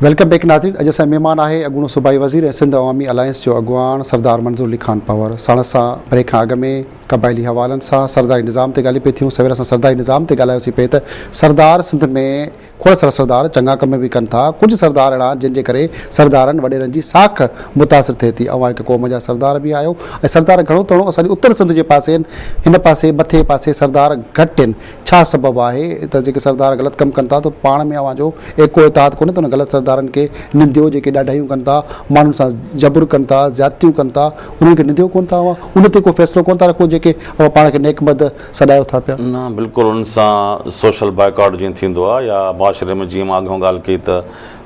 Welcome back नाज़रीन। अॼु असांजो महिमान आहे अॻूणो सूबाई वज़ीर ऐं सिंध अवामी अलायंस जो अॻुवान सरदार मंज़ूर अली ख़ान पवर। साण सां ब्रेक खां अॻु में क़बाइली हवालनि सां सरदारी निज़ाम ते ॻाल्हियूं पियूं थियूं। सवेर असां सरदारी निज़ाम ते ॻाल्हायोसीं पिए त सरदार सिंध में खोड़ सारा सरदार चङा कम बि कनि था। कुझु सरदार अहिड़ा जंहिंजे करे सरदारनि वॾेरनि जी साख मुतासिर थिए थी। अवां हिकु क़ौम जा सरदार बि आहियो ऐं सरदार घणो तणो असांजे उत्तर सिंध जे पासे आहिनि, हिन पासे मथे पासे सरदार घटि आहिनि। छा सबबु आहे त जेके सरदार ग़लति कमु कनि था त पाण में अवां जो एको इतिहाद कोन्हे त उन ग़लति सरदारनि खे निंदियो, जेके ॾाढायूं कनि था, माण्हुनि सां जबुर कनि था, ज़्यादतियूं कनि था, उन्हनि खे निंदियो कोन था, उन ते को फ़ैसिलो कोन था रखो जेके पाण खे नेकमद सॾायो था पिया। न, बिल्कुलु उन सां सोशल बाइकआउट जीअं थींदो आहे या मुआशिरे में जीअं मां अॻियों ॻाल्हि कई त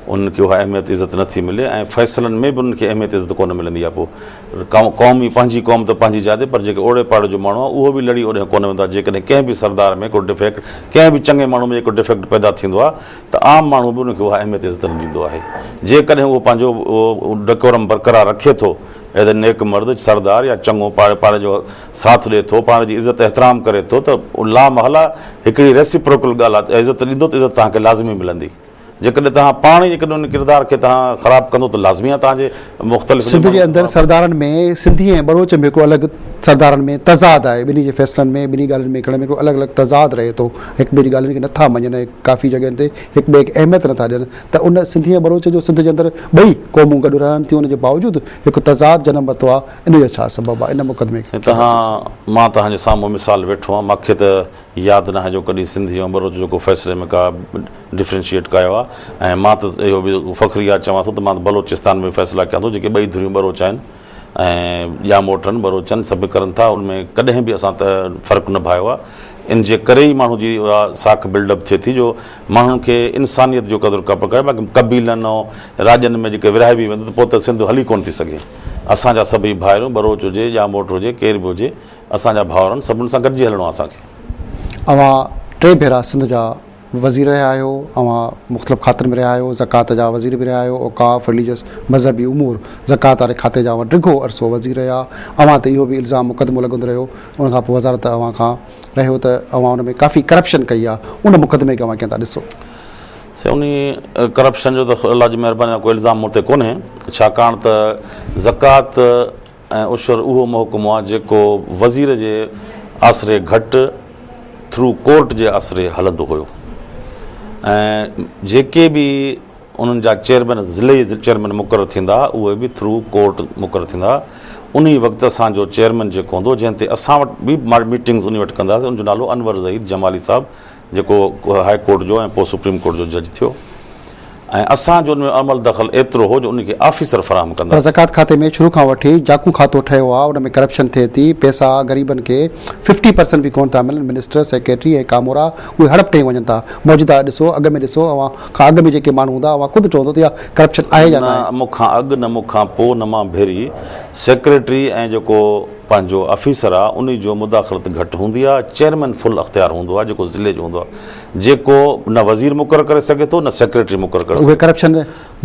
उनखे उहा अहमियत इज़त नथी मिले ऐं फ़ैसिलनि में बि उनखे अहमियत इज़त कोन मिलंदी आहे। पोइ क़ौमी पंहिंजी क़ौम त पंहिंजी जाते, पर जेके ओड़े पाड़े जो माण्हू आहे उहो बि लड़ी ओॾे कोन वेंदो आहे। जेकॾहिं कंहिं बि सरदार में को डिफेक्ट, कंहिं बि चङे माण्हू में जेको डिफेक्ट पैदा थींदो आहे त आम माण्हू बि उनखे उहा अहमियत इज़त न ॾींदो आहे। जेकॾहिं उहो पंहिंजो डेकोरम बरक़रार रखे थो, एज़ ए नेक मर्द सरदार या चङो पाड़े जो साथ ॾिए थो, पाण जी इज़त एहतराम करे थो, त लामहला हिकिड़ी रेसिप्रोकल ॻाल्हि आहे। इज़त ॾींदो त इज़त तव्हांखे लाज़मी मिलंदी। जेकॾहिं तव्हां पाण ई जेकॾहिं उन किरदार खे तव्हां ख़राबु कंदो त लाज़मी आहे तव्हांजे मुख़्तलिफ़ सिंध जे अंदरि सरदारनि में सिंधी ऐं बलोच में को अलॻि सरदारनि में तज़ाद आहे। ॿिन्ही जे फ़ैसिलनि में, ॿिन्ही ॻाल्हियुनि में घणे में को अलॻि अलॻि तज़ाद रहे थो। हिकु ॿिए जी ॻाल्हियुनि खे नथा मञनि, काफ़ी जॻहियुनि ते हिकु ॿिए खे अहमियत नथा ॾियनि। त उन सिंधी ऐं बलोच जो सिंध जे अंदरि ॿई क़ौमूं गॾु रहनि थियूं, उनजे बावजूदि हिकु तज़ाद जनम वरितो आहे। इन जो छा सबबु आहे इन मुक़दमे खे? मां तव्हांजे साम्हूं मिसाल वेठो आहियां। मूंखे त यादि न आहे जो कॾहिं सिंधी ऐं बलोच जो को फ़ैसिले में का डिफ्रेंशिएट कयो आहे। ऐं मां त इहो बि फ़ख्रियात चवां थो त मां त बलोचिस्तान में फ़ैसिला कयां थो। जेके ॿई धुरियूं बलोच आहिनि ऐं ॼामोटनि बलोचनि सभु करनि था, उनमें कॾहिं बि असां त फ़र्क़ु न भायो आहे। इन जे करे ई माण्हू जी उहा साख बिल्डअप थिए थी जो माण्हुनि खे इंसानियत जो क़दुरु करे। बाक़ी कबीलनि ऐं राज्यनि में जेके विरहाइबी वेंदो त पोइ त सिंध हली कोन थी सघे। असांजा सभई भाइरूं, बलोच हुजे ॼामोट हुजे, केर बि हुजे, असांजा भाउरनि सभिनी सां गॾिजी हलणो आहे असांखे। अवां टे भेरा सिंध जा वज़ीर रहिया आहियो, अवां मुख़्तलिफ़ खातनि में रहिया आहियो, ज़कात जा वज़ीर बि रहिया आहियो, औक़ाफ़, रिलीजियस मज़हबी उमूर ज़कात वारे खाते जा डिघो अरसो वज़ीर रहिया। अवां ते इहो बि इल्ज़ाम मुक़दमो लॻंदो रहियो, उनखां पोइ वज़ारत अवां खां रहियो त अवां उन में काफ़ी करप्शन कई आहे। उन मुक़दमे खे अवां कीअं था ॾिसो? उन करप्शन जो त अलाह जी महिरबानी कोई इल्ज़ाम मूं ते कोन्हे, छाकाणि त ज़कात ऐं उशर उहो महकमो आहे जेको वज़ीर जे आसिरे घटि थ्रू कोर्ट जे आसिरे हलंदो हुयो। ऐं जेके बि उन्हनि जा चेयरमैन, ज़िले चेयरमैन मुक़ररु थींदा उहे बि थ्रू कोर्ट मुक़ररु थींदा। उन वक़्तु असांजो चेयरमैन जेको हूंदो, जंहिं ते असां वटि बि मीटिंग्स उन वटि कंदासीं, उनजो नालो अनवर ज़हीर जमाली साहिबु, जेको हाई कोर्ट जो ऐं पोइ सुप्रीम कोर्ट जो जज थियो। ऐं असांजो उन में अमल दख़ल एतिरो हो जो उनखे ऑफिसर फ़राहम कंदा। ज़कात खाते में शुरू खां वठी जाकू खातो ठहियो आहे, उन में करप्शन थिए थी, पैसा ग़रीबनि खे 50% बि कोन था मिलनि। मिनिस्टर, सेक्रेटरी ऐं कामोरा उहे हड़प टे वञनि था। मौजूदा ॾिसो, अॻु में ॾिसो, अवां खां अॻु में जेके माण्हू हूंदा अवां ख़ुदि चवंदो त इहा करप्शन आहे या न? मूंखां अॻु न मूंखां पोइ न मां भेरी सेक्रेटरी ऐं जेको पंहिंजो ऑफिसर आहे उन जो मुदाख़लत घटि हूंदी आहे। चेयरमैन फुल अख़्तियार हूंदो आहे जेको ज़िले जो हूंदो आहे, जेको न वज़ीर मुक़ररु करे सघे थो न सेक्रेटरी मुक़ररु करे सघे। करप्शन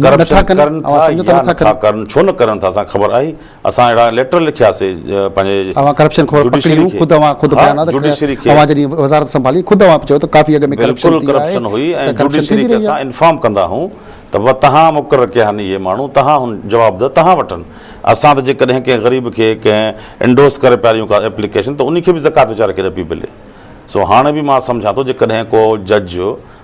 करनि था, करनि छो न करनि था असांखे ख़बर आहे। असां अहिड़ा लेटर लिखियासीं पंहिंजे करप्शन खोर जुडिशरी खे, वज़ारत संभाली ख़ुदि चयो त काफ़ी अॻु में करप्शन हुई ऐं जुडिशरी खे असां इंफॉर्म कंदा आहियूं त तव्हां मुक़ररु कया आहिनि इहे माण्हू, तव्हां हुन जवाबदेह तव्हां वठनि। असां त जेकॾहिं कंहिं ग़रीब खे कंहिं इंडोस करे पियारियूं का एप्लीकेशन त उनखे बि ज़कात वीचारे खे न पई मिले। सो हाणे बि मां सम्झां थो जेकॾहिं को जज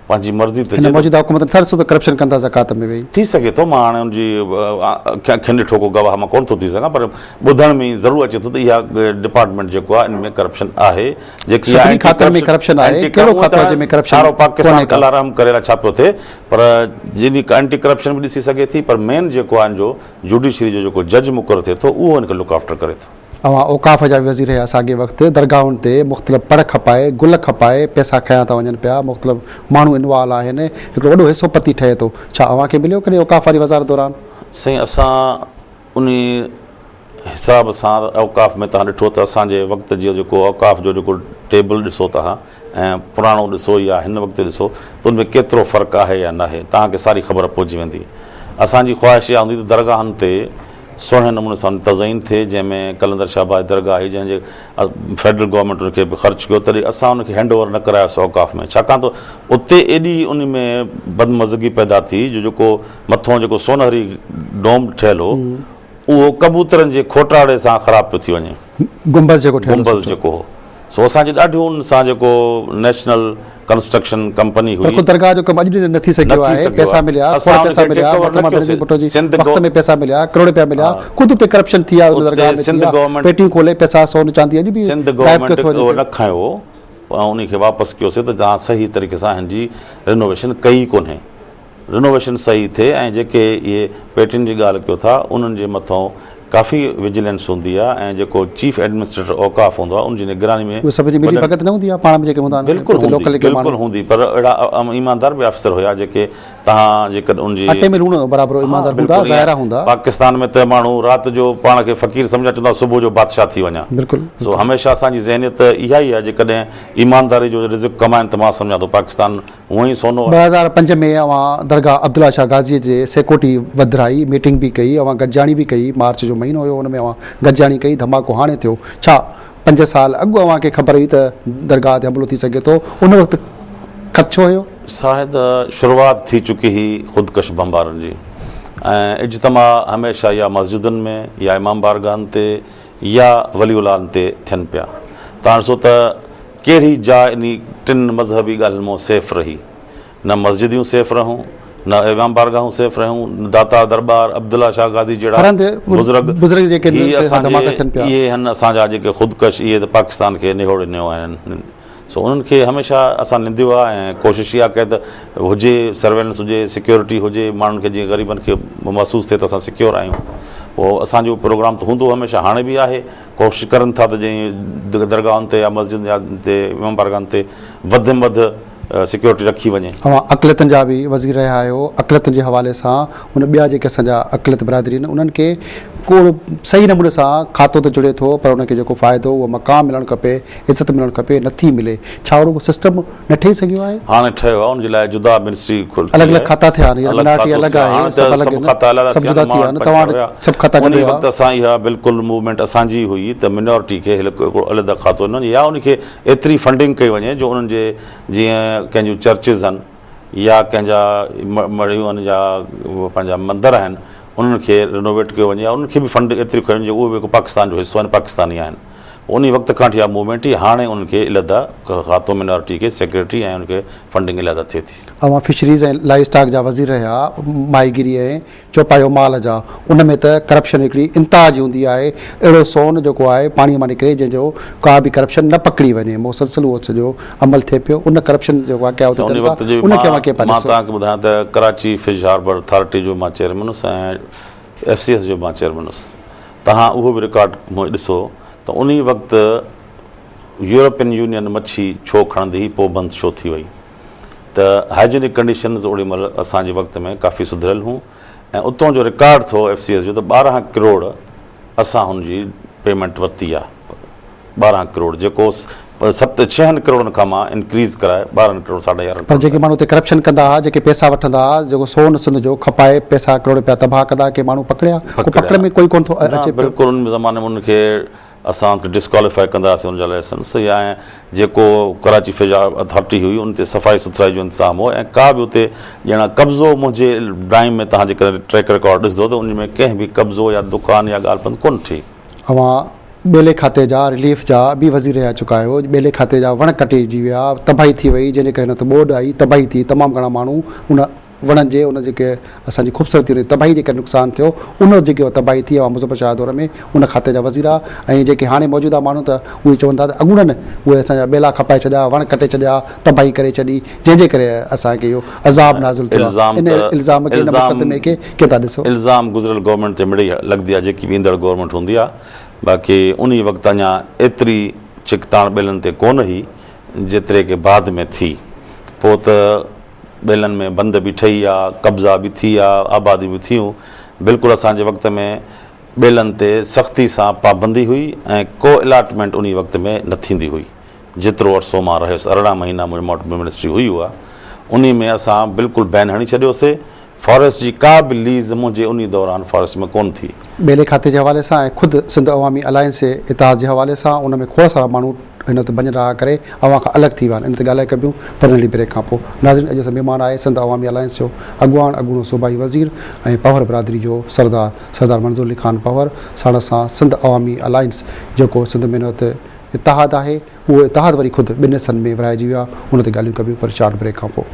पंहिंजी मर्ज़ी ते मौजूदा हुकूमत त करप्शन कंदा ज़कात में वेही थी सघे थो। मां हाणे हुनजी अखियुनि ॾिठो को गवाह मां कोन थो थी सघां, पर ॿुधण में ज़रूरु अचे थो त इहा डिपार्टमेंट जेको आहे इन में करप्शन आहे। जेकी सारो पाकिस्तान अलार्म करे छा पियो थिए, पर जिन एंटी करप्शन बि ॾिसी सघे थी, पर मेन जेको आहे जो जुडिशरी जो जेको जज मुक़ररु थिए थो उहो हिनखे लुक आफ्टर करे थो। अवां औक़ाफ़ जा वज़ीर रहिया साॻे वक़्तु, दरगाहुनि ते मुख़्तलिफ़ पर खपाए, गुल खपाए, पैसा खयां था वञनि पिया, मुख़्तलिफ़ माण्हू इनवॉल्व आहिनि, हिकिड़ो वॾो हिसो पती ठहे थो। छा अव्हां खे मिलियो कॾहिं औक़ाफ़ वारी वज़ारत दौरान? साईं, असां उन हिसाब सां औक़ाफ़ में तव्हां ॾिठो त असांजे वक़्त जो जेको औक़ाफ़ जो जेको टेबल ॾिसो तव्हां ऐं पुराणो ॾिसो या हिन वक़्तु ॾिसो त उन में केतिरो फ़र्क़ु आहे या न आहे, तव्हांखे सारी ख़बर पइजी वेंदी। असांजी ख़्वाहिश इहा हूंदी त दरगाहनि ते सुहिणे नमूने सां तज़ईन थिए, जंहिंमें कलंदर शाहबाज दरगाह हुई जंहिंजे फेडरल गवर्नमेंट उनखे बि ख़र्चु कयो, तॾहिं असां उनखे हैंड ओवर न करायोसीं औक़ाफ़ में, छाकाणि त उते एॾी उन में बदमज़गी पैदा थी जो जेको मथां जेको सोनहरी डोम ठहियलु हो उहो कबूतरनि जे खोटाड़े सां ख़राबु पियो थी वञे, गुंबज़ जेको हो। सो असांजे ॾाढियूं उन सां जेको नेशनल कंस्ट्रक्शन कंपनी हुई, दरगाह जो कमु अॼु नथी सघियो आहे, पैसा मिलिया, पैसा मिलिया, वक़्त में पैसा मिलिया, करोड़ रुपया मिलिया, ख़ुदि उते करप्शन थी आहे, दरगाह में सिंध गवर्नमेंट पेटियूं खोले पैसा सोन चांदी अॼु बि सिंध गवर्नमेंट उहो न खयो ऐं उनखे वापसि कयोसीं त तव्हां सही तरीक़े सां हिन जी रिनोवेशन कई कोन्हे, रिनोवेशन सही थिए ऐं जेके इहे पेटियुनि जी ॻाल्हि कयो था उन्हनि जे मथां काफ़ी विजिलेंस हूंदी आहे ऐं जेको चीफ एडमिनिस्ट्रेटर औक़ाफ़ हूंदो आहे उनजी निगरानी में भगत न हूंदी आहे, पाण में जेके हूंदा आहिनि बिल्कुलु हूंदी, पर अहिड़ा ईमानदार बि अफ़सर हुया जेके तव्हां जेकॾहिं उनजी अटे में लूणु बराबरि ईमानदार हूंदा, ज़ाहिरा हूंदा। पाकिस्तान में त माण्हू राति जो पाण खे फ़क़ीर सम्झा चवंदा सुबुह जो बादशाह थी वञा, बिल्कुलु। सो हमेशह असांजी ज़हनियत इहा ई आहे, जेकॾहिं ईमानदारी जो रिज़्क़ कमाइनि त मां सम्झां थो पाकिस्तान हूअं ई सोनो। 2005 में अवां दरगाह अब्दुल्ला शाह गाज़ीअ जे सिक्योरिटी वधाई, मीटिंग बि कई, अवां गॾिजाणी बि कई, मार्च जो महीनो हुयो, हुन में अवां गॾिजाणी कई, धमाको हाणे थियो, छा 5 साल अॻु अवां खे ख़बर हुई त दरगाह ते हमिलो थी सघे थो, उन वक़्तु ख़दशो हुयो? शायदि शुरूआति थी चुकी हुई ख़ुदकश बमबारनि जी, ऐं इज्तिमा हमेशह या मस्जिदुनि में या इमाम बारगाहनि ते या वलीउलाहनि ते थियनि पिया। तव्हां ॾिसो त कहिड़ी जाइ इन 3 मज़हबी ॻाल्हियुनि मां सेफ़ रही, न मस्जिदियूं सेफ़ रहूं, न इमाम बारगाहूं सेफ़ रहूं, दाता दरबार अब्दुल्ला शाह गाज़ी जहिड़ा बुज़ुर्ग इहे आहिनि असांजा जेके ख़ुदकश, इहे त पाकिस्तान खे निहोड़े ॾिनो आहिनि। सो उन्हनि खे हमेशह असां निंदियो आहे ऐं कोशिशि इहा कई त हुजे सर्वेलेंस हुजे, सिक्योरिटी हुजे, माण्हुनि खे जीअं ग़रीबनि खे महसूसु थिए त असां सिक्योर आहियूं। पोइ असांजो प्रोग्राम त हूंदो हमेशह, हाणे बि आहे, कोशिशि करनि था त जीअं दरगाहनि ते या मस्जिद ते इमाम बारगाहनि ते वधि में वधि सिक्योरिटी रखी वञे। अवां अक़लियतनि जा बि वज़ीर रहिया आहियो, अक़लियतनि जे हवाले सां हुन ॿिया जेके असांजा अक़लियत बिरादरी आहिनि उन्हनि खे को सही नमूने सां खातो त जुड़े थो, पर उनखे जेको फ़ाइदो उहो मक़ाम मिलणु खपे, इज़त मिलणु खपे, नथी मिले, छा उहो सिस्टम न ठही सघियो आहे? हाणे ठहियो आहे, उनजे लाइ जुदा मिनिस्ट्री अलॻि खाता थिया आहिनि, मिनारिटी अलॻि आहे, सभु जुदा थी विया आहिनि, तव्हां सभु खाता उन वक़्तु असां इहा बिल्कुलु मूवमेंट असांजी हुई त मिनोरिटी खे हिकिड़ो अलॻि खातो ॾिनो या उनखे एतिरी फंडिंग कई वञे जो उन्हनि जे जीअं कंहिंजूं चर्चिस आहिनि या कंहिंजा मड़ियूं आहिनि या पंहिंजा मंदर आहिनि उन्हनि खे रिनोवेट कयो वञे या उन्हनि खे बि फंड एतिरी खणी वञे, उहे बि पाकिस्तान जो हिसो आहिनि, पाकिस्तानी आहिनि। उन वक़्त खां वठी इहा मूवमेंट ई हाणे उनखे इलादा खातो मिनोरिटी खे सेक्रेटरी ऐं उनखे फंडिंग इलादा थिए थी। अवां फिशरीज़ ऐं लाइफ स्टॉक जा वज़ीर रहिया, माहीगिरी ऐं चौपायो माल जा, उन में त करप्शन हिकिड़ी इंतिहा जी हूंदी आहे, अहिड़ो सोन जेको आहे पाणीअ मां निकिरे जंहिंजो का बि करप्शन न पकड़ी वञे, मुसलसिल उहो सॼो अमल थिए पियो, उन करप्शन जेको आहे क्या मां तव्हांखे ॿुधायां त कराची फिश हार्बर अथॉरिटी जो मां चेयरमैन हुउसि ऐं FCS जो मां चेयरमैन हुउसि। तव्हां उहो बि रिकॉर्ड ॾिसो त उन वक़्तु यूरोपियन यूनियन मच्छी छो खणंदी हुई, पोइ बंदि छो थी वई, त हाइजीनिक कंडीशन्स ओॾी महिल असांजे वक़्त में काफ़ी सुधरियल हुयूं ऐं उतां जो रिकॉर्ड थियो FCS जो त 12 करोड़ असां हुनजी पेमेंट वरिती आहे, 12 करोड़ जेको 6 करोड़नि खां मां इंक्रीज़ कराए 12 करोड़ 11.5। पर जेके माण्हू हुते करप्शन कंदा हुआ, जेके पैसा वठंदा हुआ, जेको सोन सिंध जो खपाए पैसा करोड़ रुपया तबाह कंदा, के माण्हू पकड़िया में कोई कोन थो अचे? बिल्कुलु उन ज़माने में उनखे असां डिस्क्वालीफाई कंदासीं उनजा लाइसेंस, या जेको कराची फिश अथॉरिटी हुई उन ते सफ़ाई सुथराई जो इंतज़ाम हो ऐं का बि उते ॼणा कब्ज़ो मुंहिंजे टाइम में तव्हां जेकर ट्रैक रिकॉर्ड ॾिसंदो त उन में कंहिं बि कब्ज़ो या दुकान या ॻाल्हि बंदि कोन थी। अवां ॿेले खाते जा रिलीफ जा बि वज़ीर रहिया चुका आहियो, ॿेले खाते जा वण कटिजी विया, तबाही थी वई, जंहिंजे करे न त ॿोॾि आई, तबाही थी, तमामु घणा माण्हू उन वणनि जे उन जेके असांजी ख़ूबसूरती हुई तबाही जे करे नुक़सानु थियो, उन जेके तबाही थी आहे मुज़फ़र शाह दौर में उन खाते जा वज़ीर ऐं जेके हाणे मौजूदा माण्हू त उहे चवनि था त अॻूणनि उहे असांजा ॿेला खपाए छॾिया, वण कटे छॾिया, तबाही करे छॾी, जंहिंजे करे असांखे इहो अज़ाब नाज़िल थियो आहे। इन इल्ज़ाम खे मुक़दमे खे केतिरा ॾिसो? इल्ज़ाम गुज़िरियल गवर्नमेंट ते मिड़ी लॻंदी आहे, जेकी बि ईंदड़ गवर्नमेंट हूंदी आहे, बाक़ी उन वक़्तु अञा एतिरी चिकताण ॿेलनि ते कोन हुई जेतिरे के बाद में थी, पोइ त ॿेलनि में बंद बि ठही आहे, कब्ज़ा बि थी आहे, आबादी बि थियूं। बिल्कुलु असांजे वक़्त में ॿेलनि ते सख़्ती सां पाबंदी हुई ऐं को अलॉटमेंट उन वक़्त में न थींदी हुई। जेतिरो अरसो मां रहियुसि 18 महीना मुंहिंजी मिनिस्ट्री हुई उहा, उन में असां बिल्कुलु बैन हणी छॾियोसीं, फॉरेस्ट जी का बि लीज़ मुंहिंजे उन दौरान फॉरेस्ट में कोन थी। ॿेले खाते जे हवाले सां ऐं ख़ुदि सिंध अवामी अलायंस जे इतिहाद जे हवाले सां उन में खोड़ सारा माण्हू हिन ते बञ रहा करे अवां खां अलॻि थी विया आहिनि। इन ते ॻाल्हाए कबियूं परनली ब्रेक खां पोइ। नाज़रीन, अॼु असां महिमान आहे सिंध अवामी अलायंस जो अॻुवान अॻूणो सूबाई वज़ीर ऐं पवर बिरादरी जो सरदार मंज़ूर अली ख़ान पवर। साण सां सिंध अवामी अलायंस जेको सिंध में हिन ते इतिहाद आहे, उहो इतिहाद वरी ख़ुदि ॿिनि हिसनि में विराइजी वियो आहे। उन ते ॻाल्हियूं कबियूं पर 4 ब्रेक खां पोइ।